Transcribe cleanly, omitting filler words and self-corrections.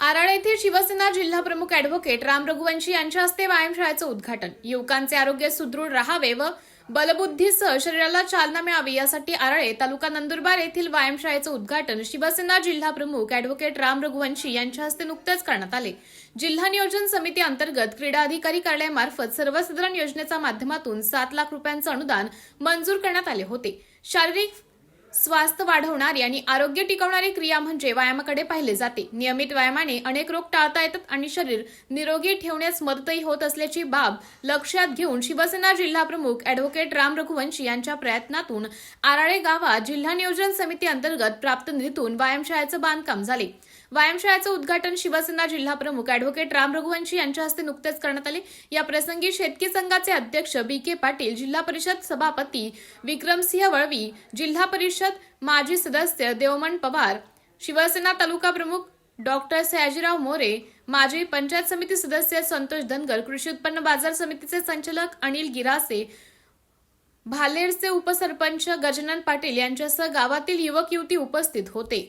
आराड येथील शिवसेना जिल्हा प्रमुख ॲडव्होकेट राम रघुवंशी यांच्या हस्ते व्यायामशाळेचं उद्घाटन। युवकांचे आरोग्य सुदृढ राहावे व बलबुद्धीसह शरीराला चालना मिळावी यासाठी आराळे तालुका नंदुरबार येथील व्यायामशाळेचं उद्घाटन शिवसेना जिल्हा प्रमुख ॲडव्होकेट राम रघुवंशी यांच्या हस्ते नुकतेच करण्यात आले। जिल्हा नियोजन समिती अंतर्गत क्रीडा अधिकारी कार्यालयामार्फत सर्वसाधारण योजनेच्या माध्यमातून 7 लाख रुपयांचे अनुदान मंजूर करण्यात आले होते। शारीरिक स्वास्थ्य वाढवणारी आणि आरोग्य टिकवणारी क्रिया म्हणजे व्यायामाकडे पाहिले जाते। नियमित व्यायामाने अनेक रोग टाळता येतात आणि शरीर निरोगी ठेवण्यास मदतही होत असल्याची बाब लक्षात घेऊन शिवसेना जिल्हा प्रमुख ॲडव्होकेट राम रघुवंशी यांच्या प्रयत्नातून आराळे गावात जिल्हा नियोजन समिती अंतर्गत प्राप्त निधीतून व्यायामशाळेचे बांधकाम झाले। व्यायामशाळेचे उद्घाटन शिवसेना जिल्हा प्रमुख ॲडव्होकेट राम रघुवंशी यांच्या हस्ते नुकतेच करण्यात आले। या प्रसंगी शेतकी संघाचे अध्यक्ष बी.के. पाटील, जिल्हा परिषद सभापती विक्रमसिंह वळवी, जिल्हा परिषद माजी सदस्य देवमन पवार, शिवसेना तालुका प्रमुख डॉक्टर सयाजीराव मोरे, माजी पंचायत समिती सदस्य संतोष धनगर, कृषी उत्पन्न बाजार समितीचे संचालक अनिल गिरासे, भालेरचे उपसरपंच गजानन पाटील यांच्यासह गावातील युवक युवती उपस्थित होते।